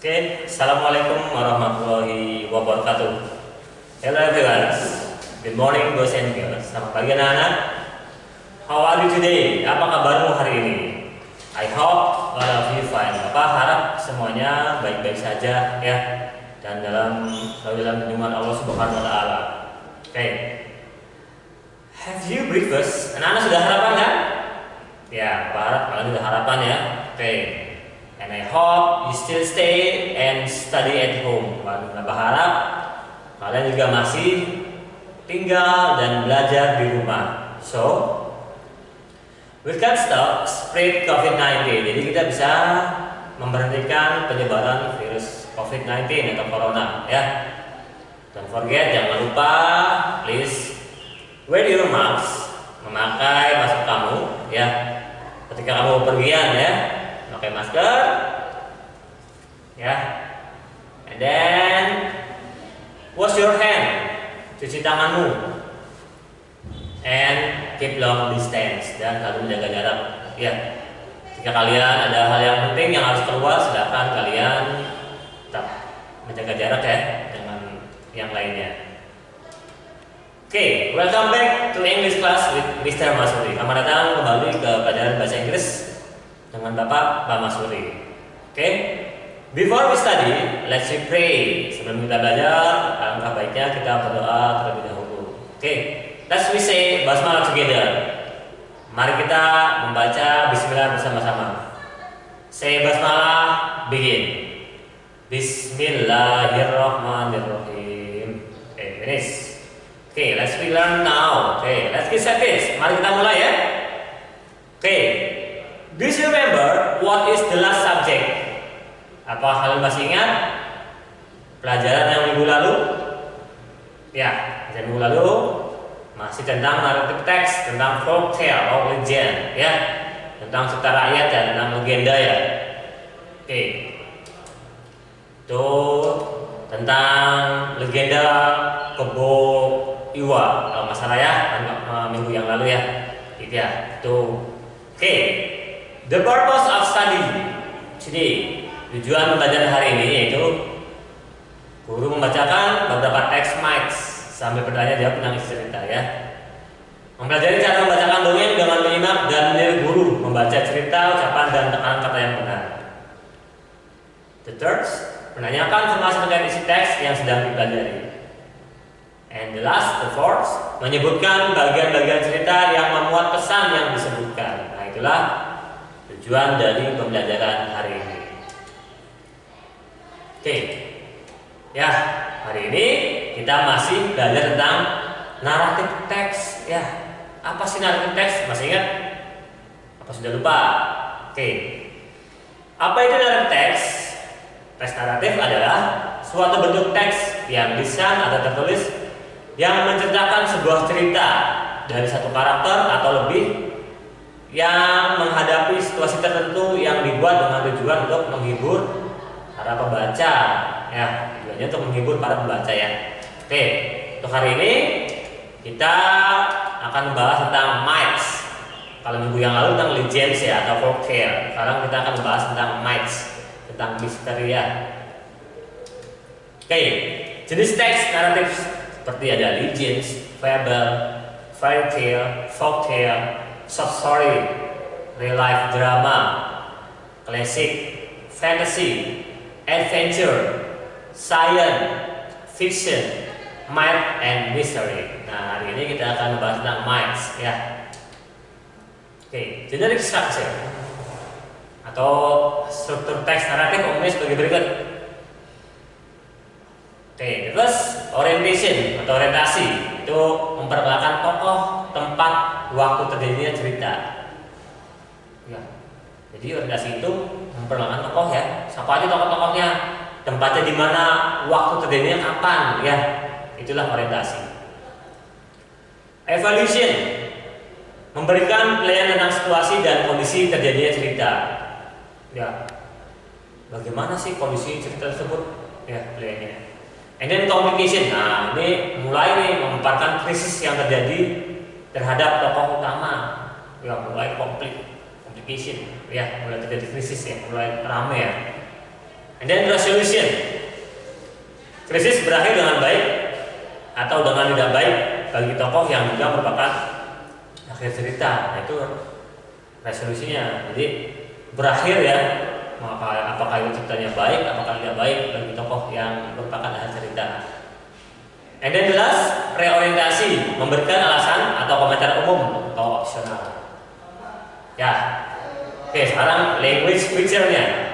Oke, Assalamualaikum warahmatullahi wabarakatuh. Hello everyone, good morning boys and girls. Selamat pagi anak-anak. How are you today? Apa kabarmu hari ini? I hope all of you fine. Bapak harap semuanya baik-baik saja ya, dan selalu dalam lindungan Allah Subhanahu Wa Taala. Oke, have you breakfast? Anak-anak sudah harapan kan? Ya, Bapak harap kalian sudah harapan ya. Oke. And I hope you still stay and study at home. Bapak harap kalian juga masih tinggal dan belajar di rumah. So, we can stop spread COVID-19. Jadi kita bisa memberhentikan penyebaran virus COVID-19 atau corona ya. Don't forget, jangan lupa, please wear your mask, memakai masker kamu ya. Ketika kamu bepergian ya, pakai masker ya, and then wash your hand, cuci tanganmu, and keep long distance, dan selalu menjaga jarak ya. Jika kalian ada hal yang penting yang harus keluar, silakan kalian tetap menjaga jarak ya dengan yang lainnya. Oke, welcome back to English class with Mr. Masuri. Selamat datang kembali ke pelajaran bahasa Inggris dengan Bapak Pak Masuri. Oke, before we study, let's pray. Sebelum kita belajar, alangkah baiknya kita berdoa terlebih dahulu. Oke, let's we say basmalah together. Mari kita membaca Bismillah bersama-sama. Say basmalah, begin. Bismillahirrahmanirrahim. Oke, finish. Oke, let's we learn now. Oke, let's get started. Mari kita mulai ya. Oke. Do you remember what is the last subject? Apa kalian masih ingat pelajaran yang minggu lalu? Ya, minggu lalu masih tentang narrative text, tentang folktale or legend, ya, tentang cerita rakyat dan tentang legenda ya. Oke, itu tentang legenda Kebo Iwa kalau nggak salah ya, minggu yang lalu ya, gitu ya. Tuh, oke. The purpose of study. Jadi tujuan pembelajaran hari ini yaitu guru membacakan beberapa teks myths sambil bertanya jawab tentang isi cerita ya. Mempelajari cara membacakan dongeng dengan menyimak dan meniru guru membaca cerita, ucapan dan tekanan kata yang benar. The third, menanyakan informasi terkait isi teks yang sedang dipelajari. And the last, the fourth, menyebutkan bagian-bagian cerita yang memuat pesan yang disebutkan. Nah, itulah tujuan dari pembelajaran hari ini. Oke, ya, hari ini kita masih belajar tentang naratif teks ya. Apa sih naratif teks? Masih ingat? Apa sudah lupa? Oke, apa itu naratif teks? Teks naratif adalah suatu bentuk teks yang lisan atau tertulis yang menceritakan sebuah cerita dari satu karakter atau lebih, yang menghadapi situasi tertentu yang dibuat dengan tujuan untuk menghibur para pembaca ya, tujuannya untuk menghibur para pembaca ya. Oke, untuk hari ini kita akan membahas tentang myths. Kalau minggu yang lalu tentang legends ya atau folktale, sekarang kita akan membahas tentang myths, tentang misteri ya. Oke, jenis teks naratif seperti ada legends, fable, fairy tale, folktale, short story, real life drama, classic, fantasy, adventure, science, fiction, myth, and mystery. Nah, hari ini kita akan membahas tentang myths ya. Oke, generic structure atau struktur teks naratif umumnya sebagai berikut. Oke, terus orientation atau orientasi itu memperkenalkan tokoh, tempat, waktu terjadinya cerita. Ya, jadi orientasi itu memperkenalkan tokoh ya. Siapa aja tokoh-tokohnya, tempatnya di mana, waktu terjadinya kapan ya. Itulah orientasi. Evaluation, memberikan penilaian tentang situasi dan kondisi terjadinya cerita. Ya, bagaimana sih kondisi cerita tersebut? Ya, penilaiannya. And then complication. Nah, ini mulai nih memaparkan krisis yang terjadi terhadap tokoh utama. Ya, mulai complication. Ya, mulai terjadi krisis ya, mulai ramai ya. And then resolution. Krisis berakhir dengan baik atau dengan tidak baik bagi tokoh yang juga merupakan akhir cerita. Nah, itu resolusinya. Jadi berakhir ya, maka apakah itu ceritanya baik, apakah tidak baik bagi tokoh yang merupakan akhir cerita. And then the last, reorientasi, memberikan alasan atau komentar umum atau opsional. Ya, oke, sekarang language picture-nya.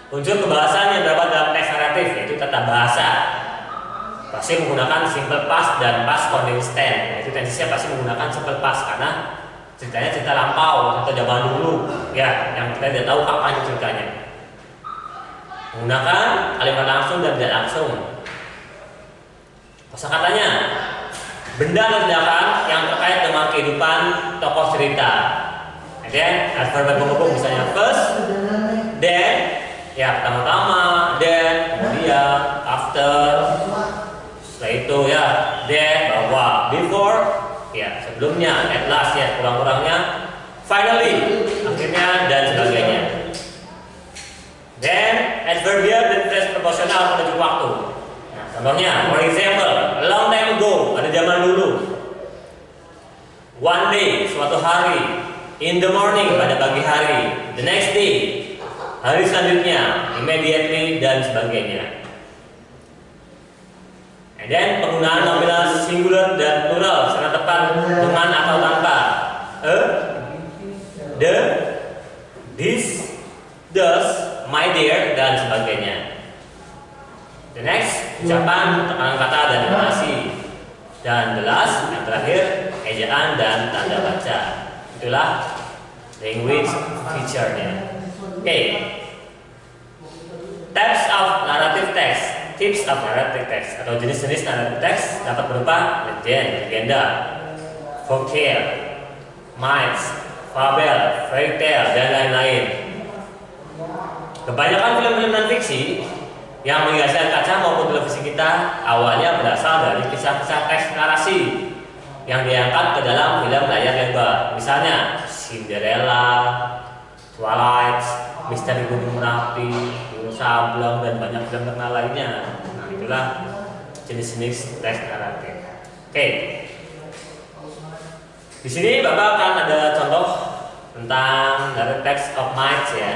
Unsur kebahasan yang terdapat dalam teks naratif yaitu tata bahasa. Pasti menggunakan simple past dan past continuous tense. Yaitu tensinya pasti menggunakan simple past karena ceritanya cerita lampau atau zaman dulu, ya, yang kita tidak tahu kapan itu ceritanya. Menggunakan kalimat langsung dan tidak langsung. Kosakatanya, benda atau tindakan yang terkait dengan kehidupan tokoh cerita. Kemudian adverb penghubung misalnya first, then, ya pertama-tama, then, kemudian, after, setelah itu ya, then, bahwa, before, ya sebelumnya, at last ya kurang-kurangnya, finally, akhirnya dan sebagainya. Then adverbial dan phrase proporsional menuju waktu. Nah, contohnya, for example, a long time ago, pada zaman dulu. One day, suatu hari. In the morning, pada pagi hari. The next day, hari selanjutnya. Immediately dan sebagainya. And then penggunaan nominal singular dan plural secara tepat dengan atau tanpa a, the, this, does, my dear dan sebagainya. The next, ucapan, tekanan kata dan intonasi. Dan the last, yang terakhir, ejaan dan tanda baca. Itulah language feature-nya. Oke. Types of narrative text. Tips of narrative text atau jenis-jenis narrative text dapat berupa legend, legenda, folktale, myths, fabel, fairy tale, dan lain-lain. Kebanyakan film-film non-fiksi yang menghiasi kaca maupun televisi kita awalnya berasal dari kisah-kisah teks narasi yang diangkat ke dalam film layar lebar. Misalnya Cinderella, Twilight, Misteri Gunung Merapi, Gunung Sableng, dan banyak film terkenal lainnya. Nah, itulah jenis-jenis teks naratif. Oke. Di sini Bapak akan ada contoh tentang narrative text of myths ya.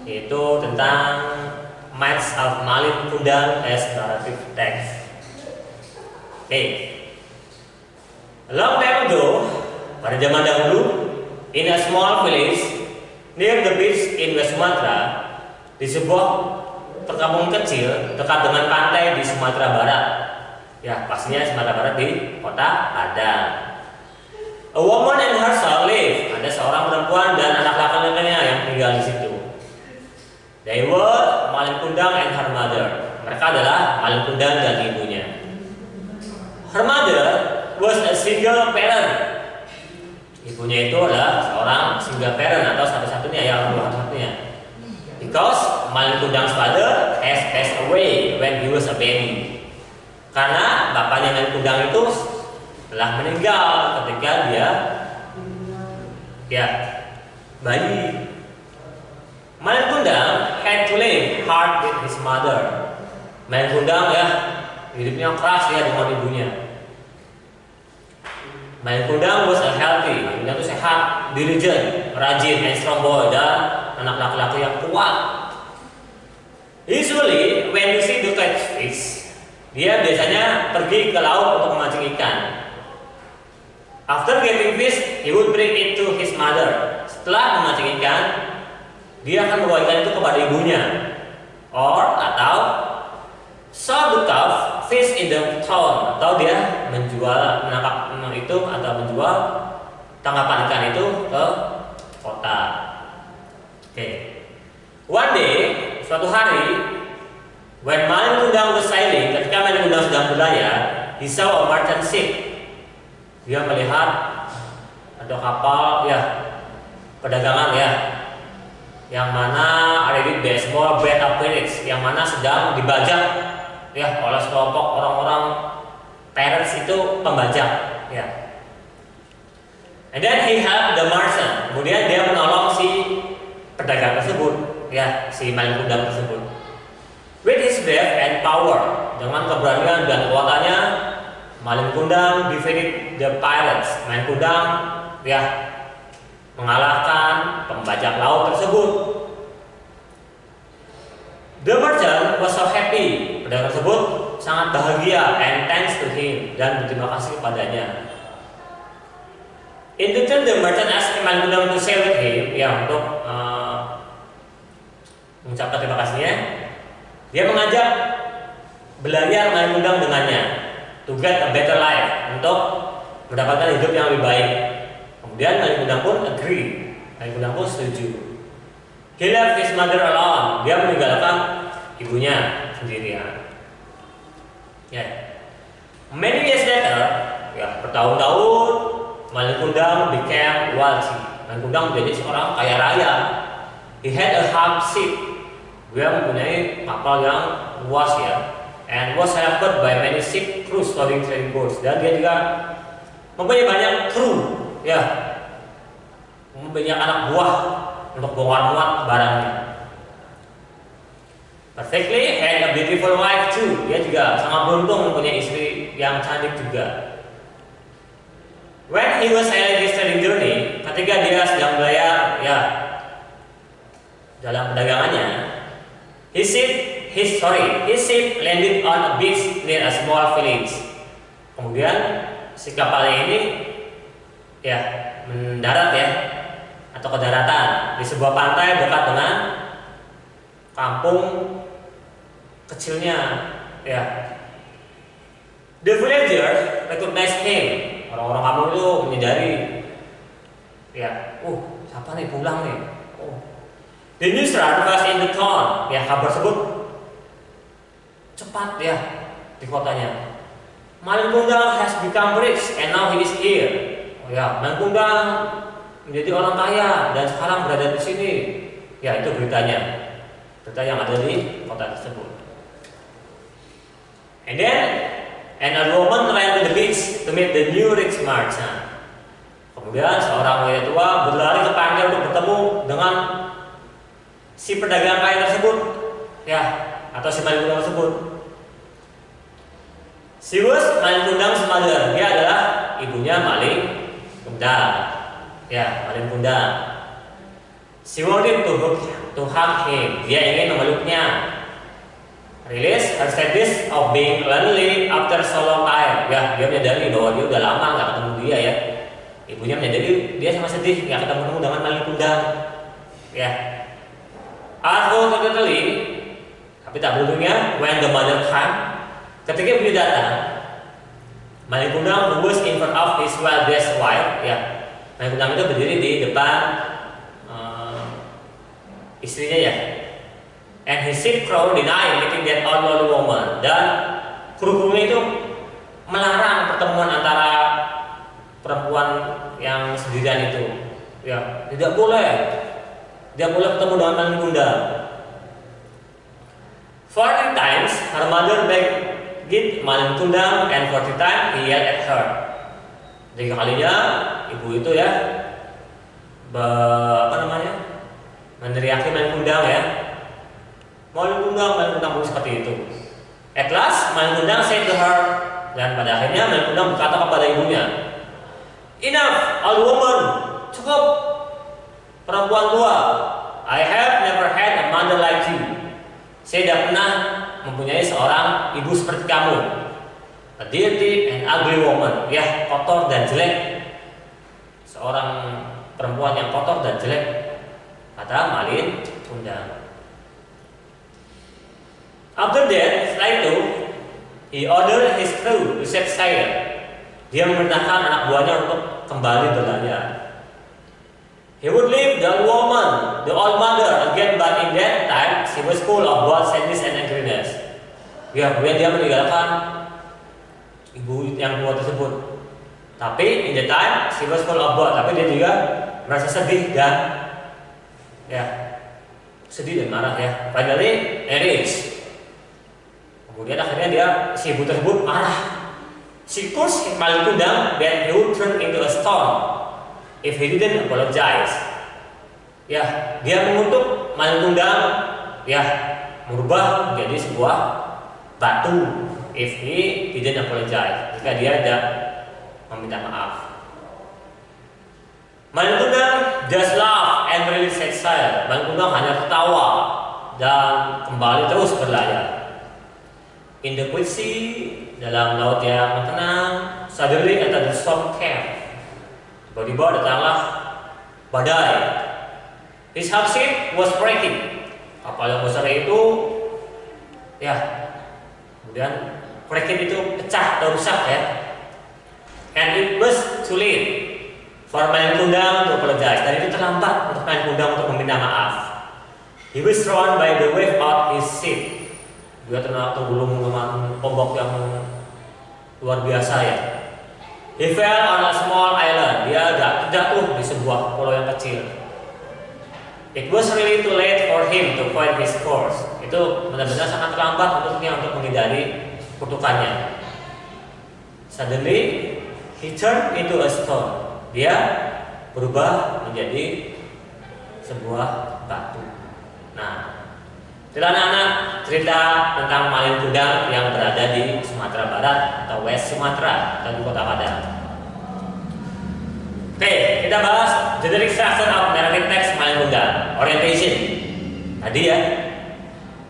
Yaitu tentang Myths of Malin Kundang as narrative text. Oke. A long time ago, pada zaman dahulu, in a small village near the beach in West Sumatra, di sebuah perkampungan kecil dekat dengan pantai di Sumatera Barat. Ya, pastinya Sumatera Barat di kota Padang. A woman and her son live. Ada seorang perempuan dan anak laki-lakinya yang tinggal di situ. They were Malin Kundang and her mother. Mereka adalah Malin Kundang dan ibunya. Her mother was a single parent. Ibunya itu adalah seorang single parent atau satu-satunya yang satu-satunya. Because Malin Kundang's father has passed away when he was a baby. Karena bapaknya Malin Kundang itu telah meninggal ketika dia bayi. Malin Kundang had to live hard with his mother. Malin Kundang ya hidupnya keras ya dengan ibunya. Malin Kundang was a healthy, ibunya itu sehat, diligent, rajin, and strong boy, dan anak laki-laki yang kuat. Usually, when you see the catch fish, dia biasanya pergi ke laut untuk memancing ikan. After getting fish, he would bring it to his mother. Setelah memancing ikan, dia akan membawa ikan itu kepada ibunya. Atau sold the calf fish in the town, atau dia menangkap itu atau menjual tangkapan ikan itu ke kota. Oke. One day, suatu hari, when Malin Kundang was sailing, ketika Malin Kundang sedang berlayar, he saw a merchant ship. Dia melihat ada kapal ya perdagangan ya, yang mana ada di baseball bed of pirates, yang mana sedang dibajak ya oleh sekelompok orang-orang pirates itu pembajak ya. And then he helped the merchant. Kemudian dia menolong si pedagang tersebut ya si Malin Kundang tersebut. With his breath and power, dengan keberanian dan kekuatannya, Malin Kundang defeated the pirates. Malin Kundang ya mengalahkan pembajak laut tersebut. The merchant was so happy. Pedagang tersebut sangat bahagia and thanks to him, dan berterima kasih kepadanya. In return, the merchant asked Malin Kundang to sail with him, ya untuk mengucapkan terima kasihnya. Dia mengajak berlayar Malin Kundang dengannya, to get a better life, untuk mendapatkan hidup yang lebih baik. Kemudian Malin Kundang pun agree, Malin Kundang pun setuju. He left his mother alone. Dia meninggalkan ibunya sendirian. Many years later, ya bertahun-tahun, Malin Kundang became wealthy. Malin Kundang menjadi seorang kaya raya. He had a huge ship. Dia mempunyai kapal yang luas ya, and was helped by many ship crews storing trading goods. Dan dia juga mempunyai banyak kru, ya, mempunyai anak buah untuk bongkar muat barangnya. Perfectly had a beautiful wife too. Dia juga sangat beruntung mempunyai istri yang cantik juga. When he was sailing his trading journey, ketika dia sedang berlayar ya dalam perdagangannya, his ship landed on a beach near a small village. Kemudian si kapalnya ini ya mendarat ya, atau ke daratan di sebuah pantai dekat dengan kampung kecilnya ya. The villagers recognized him. Orang-orang kampung itu menyadari ya, siapa nih pulang nih. The news ran fast in the town. Ya, kabar tersebut cepat ya di kotanya. Malin Kundang has become rich and now he is here. Malin Kundang menjadi orang kaya dan sekarang berada di sini. Ya, itu beritanya. Berita yang ada di kota tersebut. And then an old woman ran to the beach to meet the new rich merchant. Kemudian seorang wanita tua berlari ke pantai untuk bertemu dengan si pedagang kaya tersebut, ya, atau si Malin Kundang tersebut. She was Malin Kundang's mother. Dia adalah ibunya Malin Kundang, ya, Malin Kundang. She wanted to hug him. Dia ingin memeluknya. Release her sadness of being lonely after so long time. Ya, dia menyadari bahwa dia udah lama nggak ketemu dia ya. Ibunya menyadari dia sama sedih nggak ketemu dengan Malin Kundang. Ya. Unfortunately, tapi tak beruntungnya, when the mother came, ketika ibu datang, Malin Kundang who was in front of his well-dressed wife, ya, Malin Kundang itu berdiri di depan istrinya ya. And his ship crew denied meeting that old woman. Dan kru-krunya itu melarang pertemuan antara perempuan yang sendirian itu. Ya, tidak boleh. Dia boleh ketemu dengan Malin Kundang. 40 times her mother begged Malin Kundang, and 40 times he yelled at her. 3 kalinya ibu itu ya meneriaki Malin Kundang ya. Malin Kundang pun seperti itu. At last, Malin Kundang said to her, dan pada akhirnya Malin Kundang berkata kepada ibunya, "Enough, old woman, cukup, perempuan tua. I have never had a mother like you. Saya tidak pernah mempunyai seorang ibu seperti kamu. A dirty and ugly woman." Ya, kotor dan jelek. Seorang perempuan yang kotor dan jelek, kata Malin Kundang. After that, setelah itu, he ordered his crew to set sail. Dia memerintahkan anak buahnya untuk kembali berlayar. He would leave the old mother again, but in that time, she was full of both sadness and angriness. Ya, kemudian dia meninggalkan ibu yang tua tersebut. Tapi in the time, she was full of both. Tapi dia juga merasa sedih dan sedih dan marah ya. Finally, enraged. Kemudian akhirnya si ibu tersebut marah. She cursed Malin Kundang that he would turn into a stone if he didn't apologize. Ya, dia mengutuk Malin Kundang ya merubah menjadi sebuah batu if he didn't apologize, jika dia tidak meminta maaf. Malin Kundang just laugh and really sad style. Malin Kundang hanya tertawa dan kembali terus berlayar. In the quiet sea, dalam laut yang tenang, suddenly entered the storm came. Tiba-tiba datanglah badai. His half ship was breaking. Kapal yang besar itu, ya, kemudian breaking itu pecah atau rusak ya. And it was too late for Malin Kundang to apologize. Dan itu terlambat untuk Malin Kundang untuk meminta maaf. He was thrown by the wave out his ship. Dia tergulung dengan ombak yang luar biasa ya. He fell on a small island. Dia terjatuh di sebuah pulau yang kecil. It was really too late for him to find his course. Itu benar-benar sangat terlambat untuknya untuk menghindari kutukannya. Suddenly, he turned into a stone. Dia berubah menjadi sebuah batu. Nah, itulah anak-anak cerita tentang Malin Kundang yang berada di Sumatera Barat atau West Sumatera atau di Kota Padang. Oke, kita bahas generic structure of narrative text Malin Kundang. Orientation. Tadi ya.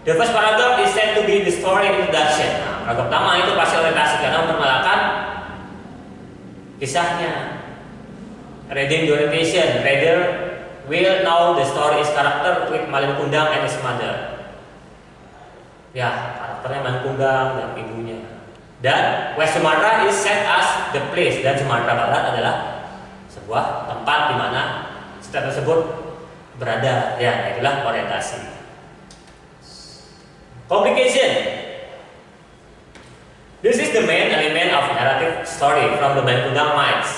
The first paragraph is said to be the story introduction. Nah, paragraf pertama itu pasti orientasi karena memperkenalkan kisahnya. Reading the orientation, reader will know the story's character with Malin Kundang and his mother. Ya, karakternya Malin Kundang dan ibunya. Dan West Sumatra is set as the place, dan Sumatera Barat adalah sebuah tempat di mana cerita tersebut berada. Ya, itulah orientasi. Complication. This is the main element of narrative story from the Malin Kundang myths.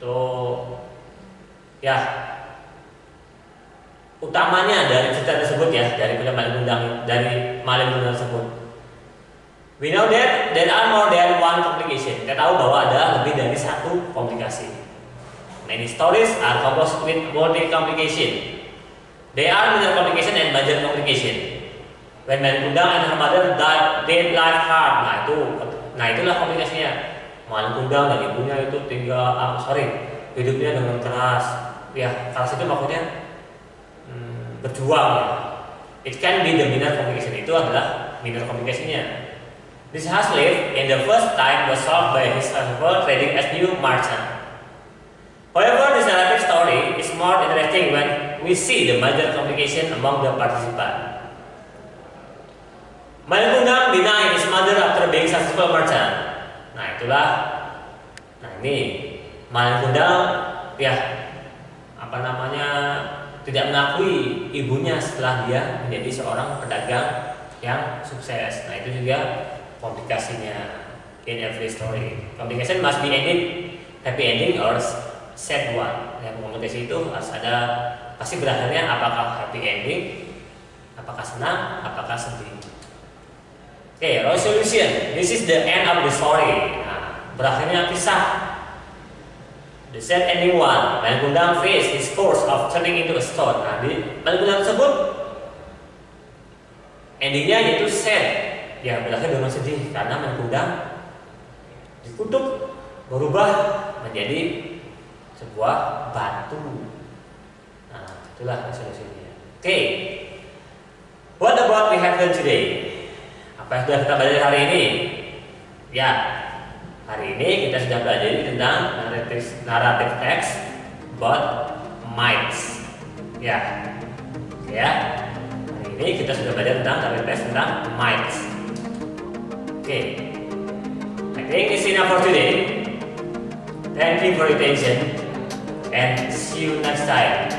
Itu ya utamanya dari cerita tersebut ya, dari film Malin Kundang, dari Malin Kundang tersebut. We know that there are more than one complication. Kita tahu bahwa ada lebih dari satu komplikasi. Many stories are composed with multi complication. They are minor complication and major complication. When Malin Kundang and her mother died life hard. Nah itulah komplikasinya. Malin Kundang dan ibunya itu hidupnya dengan keras. Ya, keras itu maksudnya berjuang ya. It can be the minor complication. Itu adalah minor komplikasinya. This has lived in the first time was solved by his uncle trading as new merchant. However, this narrative story is more interesting when we see the major complication among the participants. Malin Kundang denied his mother after being successful merchant. Nah itulah, ini Malin Kundang ya tidak mengakui ibunya setelah dia menjadi seorang pedagang yang sukses. Nah itu juga komplikasinya in every story. Complication must be ended happy ending or sad one. Yang komplikasi itu harus ada, pasti berakhirnya apakah happy ending, apakah senang, apakah sedih. Oke, resolution. This is the end of the story. Nah, berakhirnya kisah. The sad ending one. Malin Kundang faced his course of turning into a stone. Nah, di Malin Kundang tersebut endingnya yaitu sad. Ya, berakhir dengan sedih karena Malin Kundang dikutuk, berubah menjadi sebuah batu. Nah, itulah resolusinya. Oke. What about we have done today? Apa yang sudah kita belajar hari ini? Ya, hari ini kita sudah belajar tentang narrative text about myths. Ya, hari ini kita sudah belajar tentang narrative text tentang myths. Oke, I think it's enough for today. Thank you for your attention and see you next time.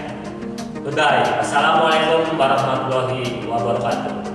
Goodbye. Assalamualaikum warahmatullahi wabarakatuh.